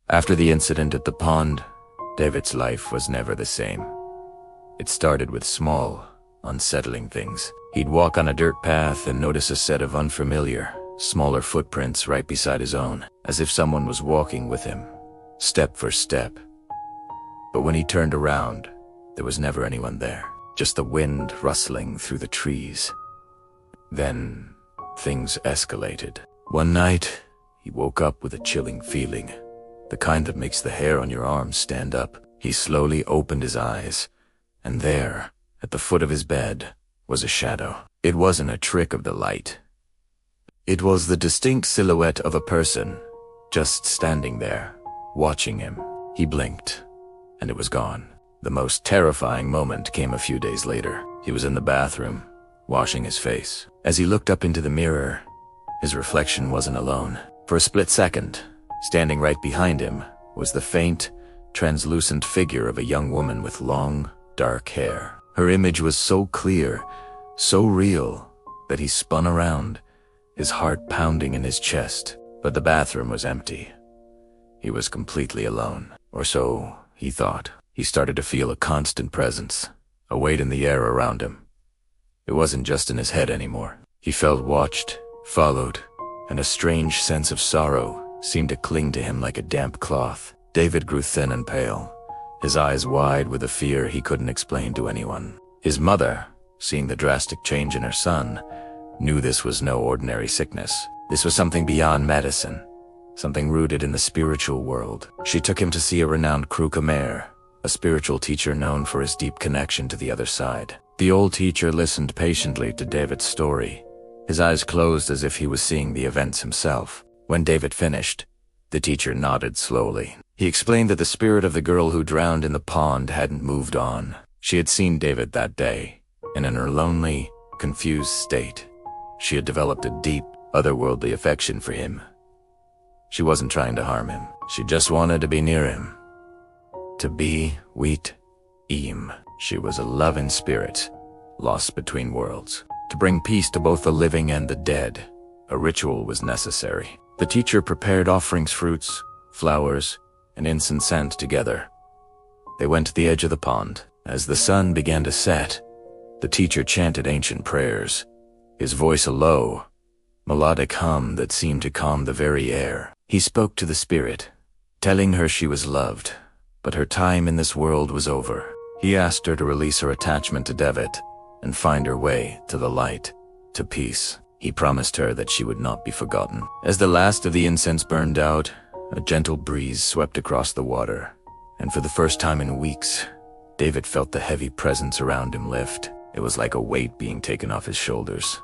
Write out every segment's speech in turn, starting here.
After the incident at the pond, David's life was never the same. It started with small, unsettling things. He'd walk on a dirt path and notice a set of unfamiliar, smaller footprints right beside his own, as if someone was walking with him, step for step. But when he turned around, there was never anyone there, just the wind rustling through the trees. Then, things escalated. One night, he woke up with a chilling feeling, the kind that makes the hair on your arms stand up. He slowly opened his eyes, and there, at the foot of his bed, was a shadow. It wasn't a trick of the light. It was the distinct silhouette of a person, just standing there, watching him. He blinked, and it was gone. The most terrifying moment came a few days later. He was in the bathroom, washing his face. As he looked up into the mirror, his reflection wasn't alone. For a split second, standing right behind him, was the faint, translucent figure of a young woman with long, dark hair. Her image was so clear, so real, that he spun around, his heart pounding in his chest. But the bathroom was empty. He was completely alone, or so he thought. He started to feel a constant presence, a weight in the air around him. It wasn't just in his head anymore. He felt watched, followed, and a strange sense of sorrow seemed to cling to him like a damp cloth. David grew thin and pale, his eyes wide with a fear he couldn't explain to anyone. His mother, seeing the drastic change in her son, knew this was no ordinary sickness. This was something beyond medicine, something rooted in the spiritual world. She took him to see a renowned Krukamer, a spiritual teacher known for his deep connection to the other side. The old teacher listened patiently to David's story, his eyes closed as if he was seeing the events himself. When David finished, the teacher nodded slowly. He explained that the spirit of the girl who drowned in the pond hadn't moved on. She had seen David that day, and in her lonely, confused state, she had developed a deep, otherworldly affection for him. She wasn't trying to harm him. She just wanted to be near him. To be with him. She was a loving spirit, lost between worlds. To bring peace to both the living and the dead, a ritual was necessary. The teacher prepared offerings, fruits, flowers, and incense together. They went to the edge of the pond. As the sun began to set, the teacher chanted ancient prayers, his voice a low, melodic hum that seemed to calm the very air. He spoke to the spirit, telling her she was loved, but her time in this world was over. He asked her to release her attachment to David and find her way to the light, to peace. He promised her that she would not be forgotten. As the last of the incense burned out, a gentle breeze swept across the water, and for the first time in weeks, David felt the heavy presence around him lift. It was like a weight being taken off his shoulders.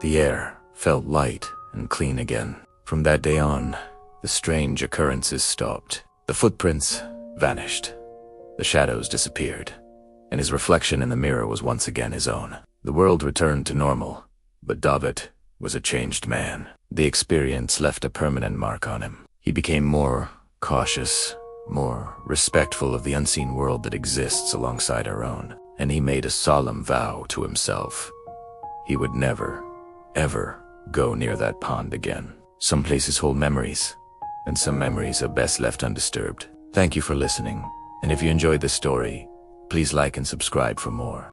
The air felt light and clean again. From that day on, the strange occurrences stopped. The footprints vanished. The shadows disappeared, and his reflection in the mirror was once again his own. The world returned to normal, but David was a changed man. The experience left a permanent mark on him. He became more cautious, more respectful of the unseen world that exists alongside our own, and he made a solemn vow to himself. He would never, ever go near that pond again. Some places hold memories, and some memories are best left undisturbed. Thank you for listening, and if you enjoyed this story, please like and subscribe for more.